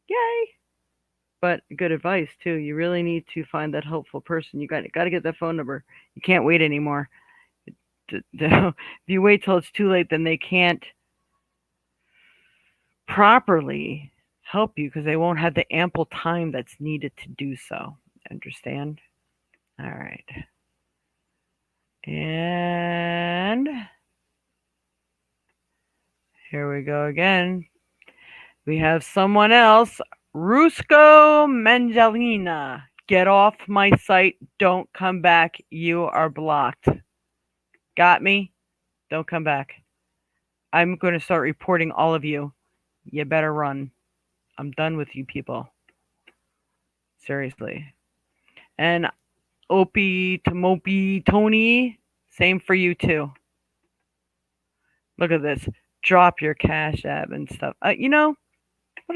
Yay! But good advice too. You really need to find that helpful person. You got to get that phone number. You can't wait anymore. If you wait till it's too late, then they can't properly help you because they won't have the ample time that's needed to do so. Understand? All right. And here we go again. We have someone else. Rusco Mangelina. Get off my site. Don't come back. You are blocked. Got me? Don't come back. I'm going to start reporting all of you. You better run. I'm done with you people. Seriously. And Opie Tomopi Tony, same for you too. Look at this. Drop your cash app and stuff. What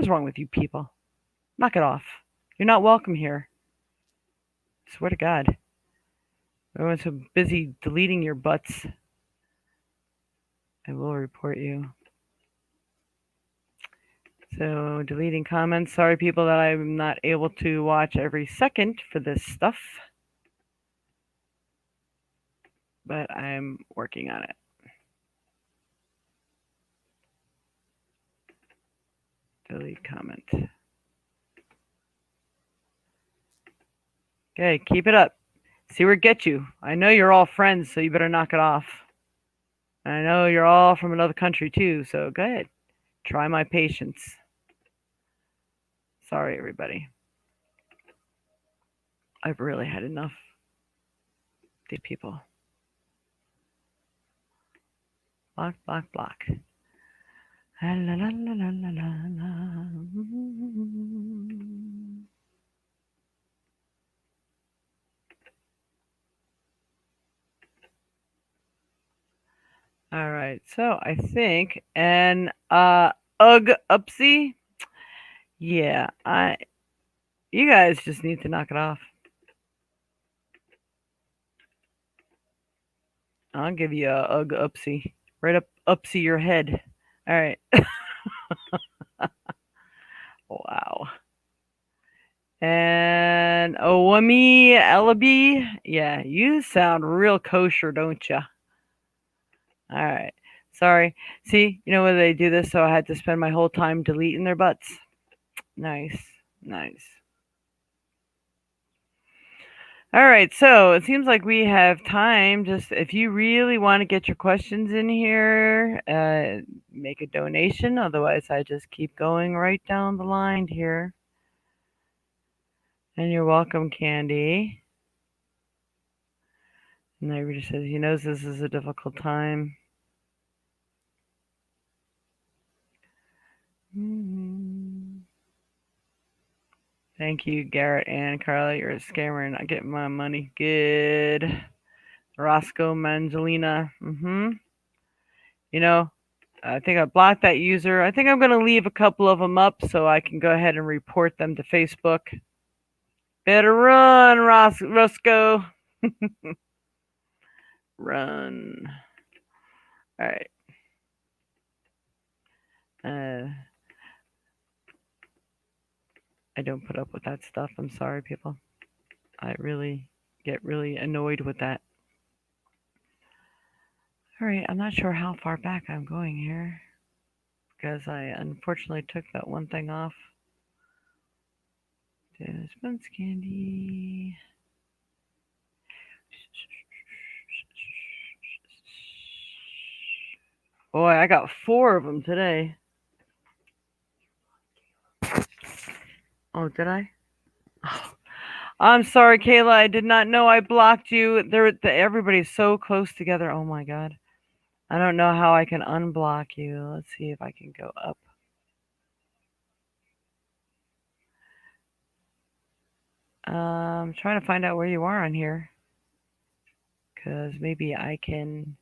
is wrong with you people? Knock it off. You're not welcome here. Swear to God. Everyone's so busy deleting your butts. I will report you. So, deleting comments. Sorry, people, that I'm not able to watch every second for this stuff. But I'm working on it. Delete comment. Okay, keep it up. See where it gets you. I know you're all friends, so you better knock it off. I know you're all from another country too, so go ahead. Try my patience. Sorry, everybody. I've really had enough. These people. Block, block, block. La, la, la, la, la, la, la. All right, so I think and ugh upsy. Yeah, I you guys just need to knock it off. I'll give you a ugh upsy. Right up upsy your head. All right. Wow. And Owami Ellaby. Yeah, you sound real kosher, don't you? All right. Sorry. See, you know whether they do this, so I had to spend my whole time deleting their butts. Nice. Nice. All right, so it seems like we have time. Just if you really want to get your questions in here, make a donation. Otherwise, I just keep going right down the line here. And you're welcome, Candy. And everybody says he knows this is a difficult time. Mm-hmm. Thank you, Garrett and Carla. You're a scammer and not getting my money. Good. Roscoe Mangelina. Mm-hmm. You know, I think I blocked that user. I think I'm going to leave a couple of them up so I can go ahead and report them to Facebook. Better run, Roscoe. Run. All right. I don't put up with that stuff. I'm sorry, people. I really get really annoyed with that. All right. I'm not sure how far back I'm going here because I unfortunately took that one thing off. Spence candy. Boy, I got 4 of them today. Oh, did I? Oh, I'm sorry, Kayla. I did not know I blocked you. Everybody's so close together. Oh my god. I don't know how I can unblock you. Let's see if I can go up. Trying to find out where you are on here. Because maybe I can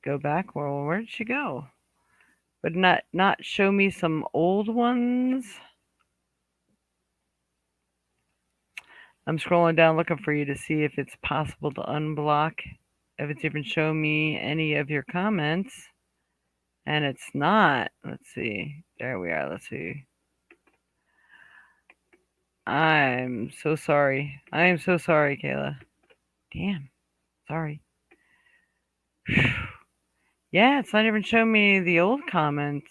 go back. Well, where did she go? But not show me some old ones. I'm scrolling down looking for you to see if it's possible to unblock. If it's even show me any of your comments. And it's not. Let's see. There we are. Let's see. I'm so sorry. I am so sorry, Kayla. Damn. Sorry. Yeah, it's not even showing me the old comments.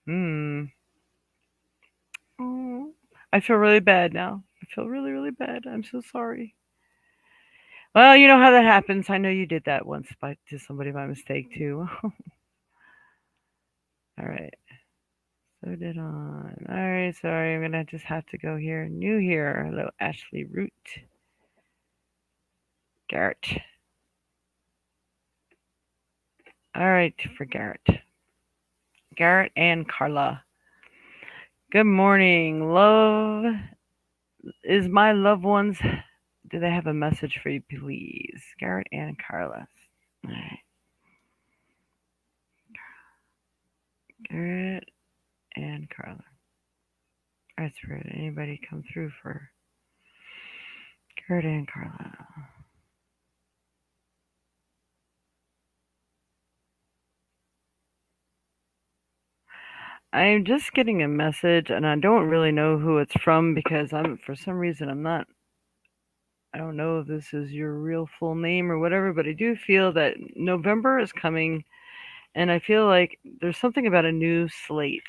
Hmm. Oh, I feel really bad now. I feel really, really bad. I'm so sorry. Well, you know how that happens. I know you did that once to somebody by mistake too. All right. So did on. All right. Sorry, I'm gonna just have to go here. New here. Hello, Ashley Root. Garrett. All right, for Garrett. Garrett and Carla. Good morning, love. Is my loved ones? Do they have a message for you, please? Garrett and Carla. All right. Garrett and Carla. That's rude. Anybody come through for Garrett and Carla? I'm just getting a message, and I don't really know who it's from because for some reason, I don't know if this is your real full name or whatever, but I do feel that November is coming, and I feel like there's something about a new slate.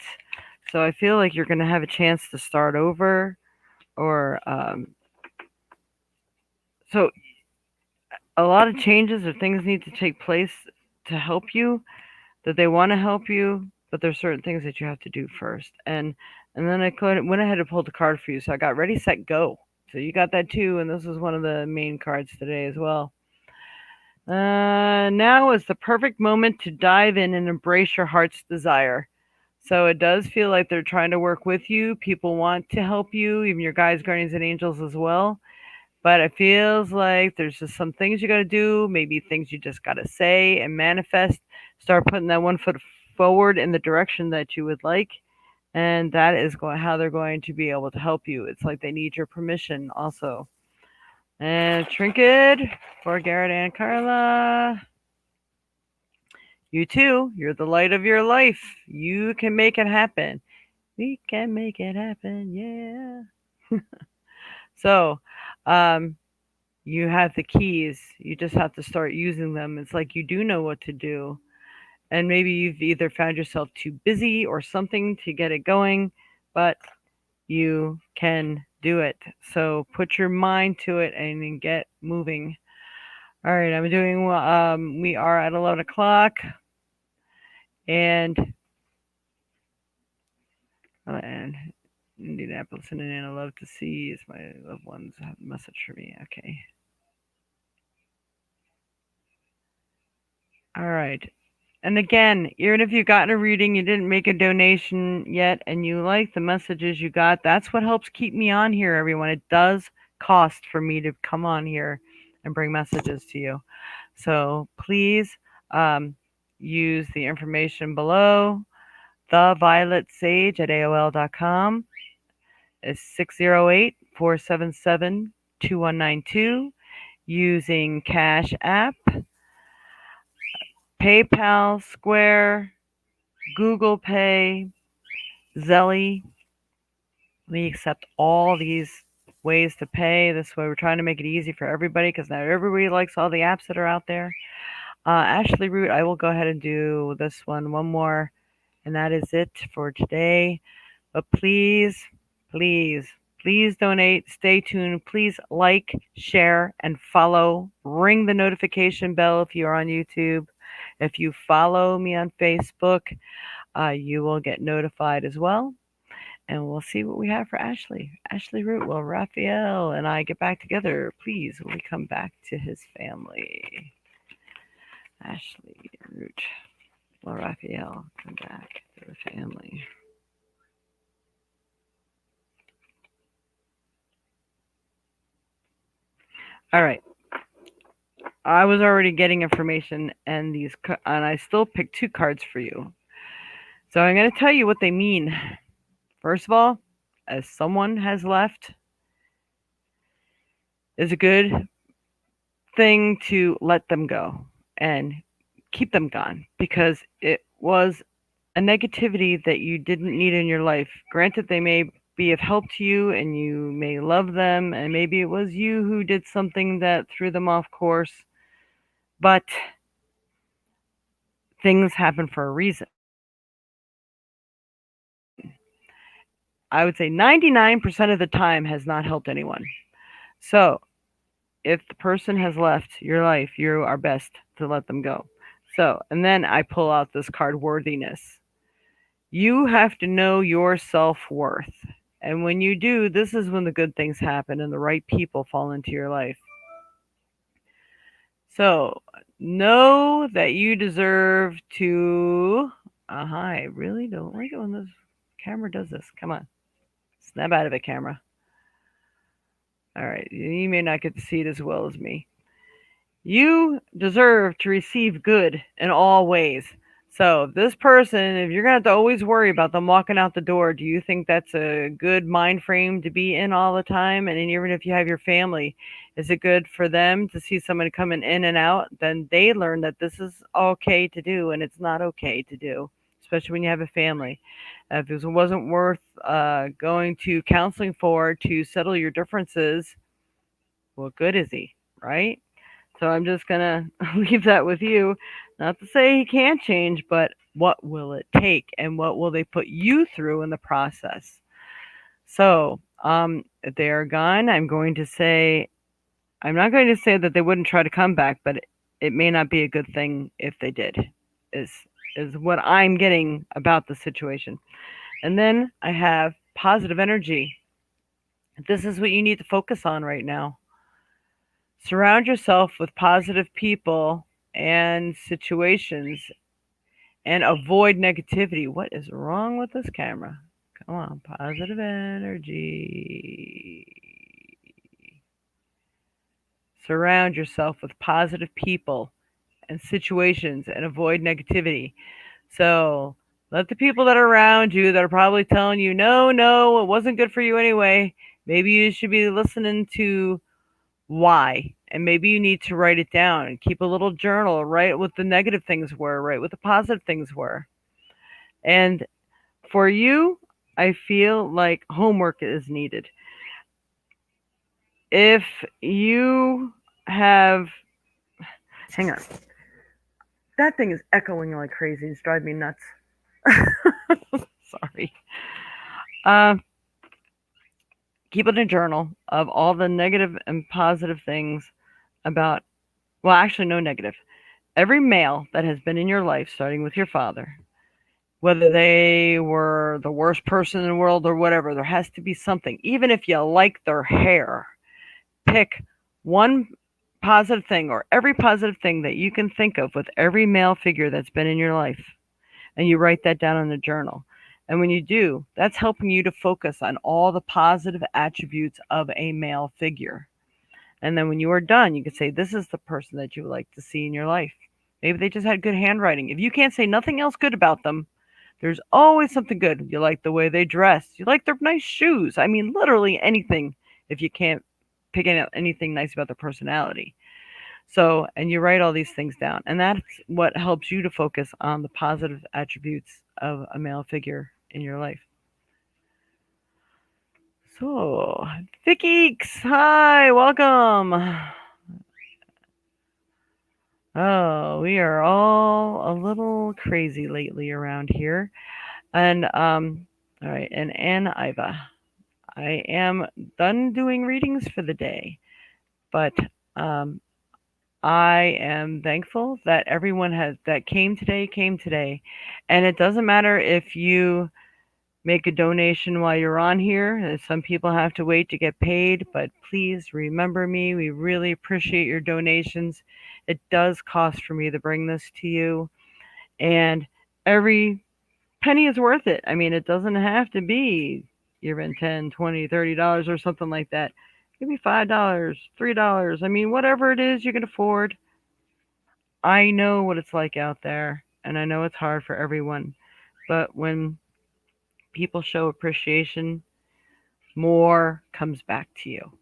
So I feel like you're going to have a chance to start over, or so a lot of changes or things need to take place to help you, that they want to help you, but there's certain things that you have to do first. And then went ahead and pulled the card for you. So I got ready, set, go. So you got that too, and this is one of the main cards today as well. Now is the perfect moment to dive in and embrace your heart's desire. So it does feel like they're trying to work with you. People want to help you, even your guides, guardians, and angels as well. But it feels like there's just some things you got to do, maybe things you just got to say and manifest. Start putting that one foot forward in the direction that you would like. And that is how they're going to be able to help you. It's like they need your permission also. And Trinket for Garrett and Carla. You too. You're the light of your life. You can make it happen. We can make it happen. Yeah. So, um, you have the keys. You just have to start using them. It's like you do know what to do. And maybe you've either found yourself too busy or something to get it going, but you can do it. So put your mind to it and then get moving. All right, I'm doing, we are at 11 o'clock. And Indianapolis, Indiana, love to see is my loved ones have a message for me. Okay. All right. And again, even if you got a reading, you didn't make a donation yet, and you like the messages you got, that's what helps keep me on here, everyone. It does cost for me to come on here and bring messages to you. So please um, use the information below. TheVioletSage at AOL.com is 608-477-2192 using Cash App, PayPal, Square, Google Pay, Zelly. We accept all these ways to pay. This way, we're trying to make it easy for everybody because not everybody likes all the apps that are out there. Ashley Root, I will go ahead and do this one more, and that is it for today. But please, please, please donate. Stay tuned. Please like, share, and follow. Ring the notification bell if you're on YouTube. If you follow me on Facebook, you will get notified as well. And we'll see what we have for Ashley. Ashley Root. Will Raphael and I get back together? Please, will we come back to his family? Ashley Root. Will Raphael come back to the family? All right. I was already getting information, and I still picked two cards for you. So I'm going to tell you what they mean. First of all, as someone has left, is a good thing to let them go and keep them gone because it was a negativity that you didn't need in your life. Granted, they may be of help to you and you may love them, and maybe it was you who did something that threw them off course, but things happen for a reason. I would say 99% of the time has not helped anyone. So, if the person has left your life, you are best to let them go. So, and then I pull out this card, worthiness. You have to know your self worth. And when you do, this is when the good things happen and the right people fall into your life. So, know that you deserve to. I really don't like it when this camera does this. Come on. Snap out of it, camera. All right. You may not get to see it as well as me. You deserve to receive good in all ways. So, this person, if you're going to have to always worry about them walking out the door, do you think that's a good mind frame to be in all the time? And then even if you have your family, is it good for them to see someone coming in and out? Then they learn that this is okay to do and it's not okay to do, especially when you have a family. If it wasn't worth going to counseling for to settle your differences, what good is he, right? So I'm just going to leave that with you. Not to say he can't change, but what will it take and what will they put you through in the process? So if they are gone, I'm going to say I'm not going to say that they wouldn't try to come back, but it may not be a good thing if they did. Is is what I'm getting about the situation. And then I have positive energy. This is what you need to focus on right now. Surround yourself with positive people and situations and avoid negativity. What is wrong with this camera? Come on, positive energy. Surround yourself with positive people and situations and avoid negativity. So let the people that are around you that are probably telling you, no, no, it wasn't good for you anyway. Maybe you should be listening to why. And maybe you need to write it down and keep a little journal, write what the negative things were, write what the positive things were. And for you, I feel like homework is needed. If you have, hang on, that thing is echoing like crazy. It's driving me nuts. Sorry. Uh, Keep it in a journal of all the negative and positive things about, well, actually, no negative. Every male that has been in your life, starting with your father, whether they were the worst person in the world or whatever, there has to be something. Even if you like their hair, pick one positive thing or every positive thing that you can think of with every male figure that's been in your life, and you write that down in a journal. And when you do, that's helping you to focus on all the positive attributes of a male figure. And then when you are done, you can say, this is the person that you would like to see in your life. Maybe they just had good handwriting. If you can't say nothing else good about them, there's always something good. You like the way they dress. You like their nice shoes. I mean, literally anything if you can't pick out anything nice about their personality. So, and you write all these things down. And that's what helps you to focus on the positive attributes of a male figure in your life. So, Vicky's, hi, welcome. Oh, we are all a little crazy lately around here. And, all right, and Ann Iva. I am done doing readings for the day, but um, I am thankful that everyone has that came today, and it doesn't matter if you make a donation while you're on here. Some people have to wait to get paid, but please remember me. We really appreciate your donations. It does cost for me to bring this to you, and every penny is worth it. I mean, it doesn't have to be even 10, 20, $30 or something like that. Give me $5, $3. I mean, whatever it is you can afford. I know what it's like out there, and I know it's hard for everyone. But when people show appreciation, more comes back to you.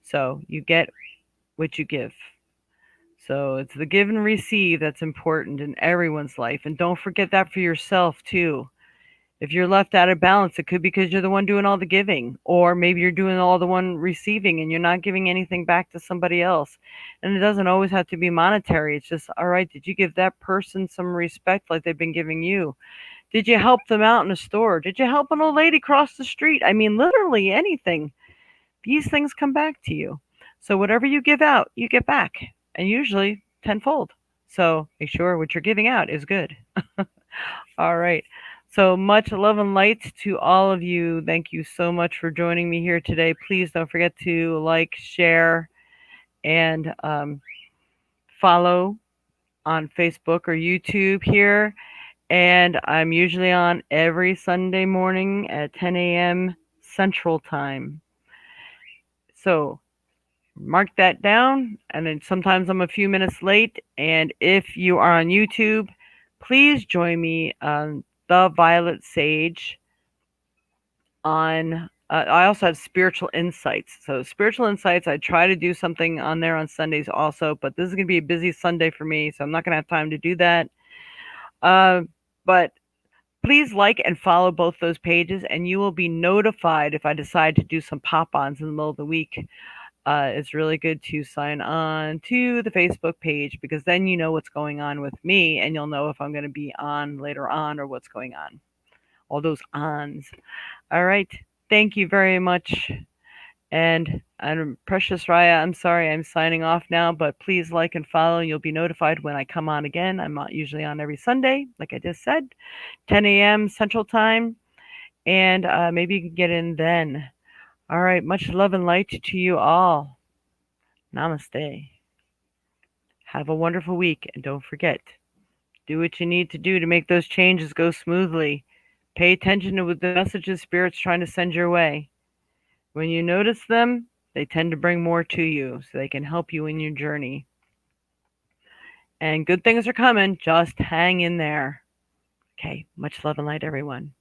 So you get what you give. So it's the give and receive that's important in everyone's life. And don't forget that for yourself, too. If you're left out of balance, it could be because you're the one doing all the giving, or maybe you're doing all the one receiving and you're not giving anything back to somebody else. And it doesn't always have to be monetary. It's just, all right, did you give that person some respect like they've been giving you? Did you help them out in a store? Did you help an old lady cross the street? I mean, literally anything. These things come back to you. So whatever you give out, you get back, and usually tenfold. So make sure what you're giving out is good. All right. So much love and light to all of you. Thank you so much for joining me here today. Please don't forget to like, share, and follow on Facebook or YouTube here. And I'm usually on every Sunday morning at 10 a.m. Central Time. So mark that down. And then sometimes I'm a few minutes late. And if you are on YouTube, please join me on The Violet Sage on. I also have Spiritual Insights. So, Spiritual Insights, I try to do something on there on Sundays also, but this is going to be a busy Sunday for me, so I'm not going to have time to do that. But please like and follow both those pages, and you will be notified if I decide to do some pop ons in the middle of the week. It's really good to sign on to the Facebook page because then you know what's going on with me, and you'll know if I'm going to be on later on or what's going on. All those ons. All right. Thank you very much. And I'm Precious Raya. I'm sorry, I'm signing off now, but please like and follow. You'll be notified when I come on again. I'm not usually on every Sunday, like I just said, 10 a.m. Central Time, and maybe you can get in then. All right, much love and light to you all. Namaste. Have a wonderful week, and don't forget, do what you need to do to make those changes go smoothly. Pay attention to the messages Spirit's trying to send your way. When you notice them, they tend to bring more to you so they can help you in your journey. And good things are coming. Just hang in there. Okay, much love and light, everyone.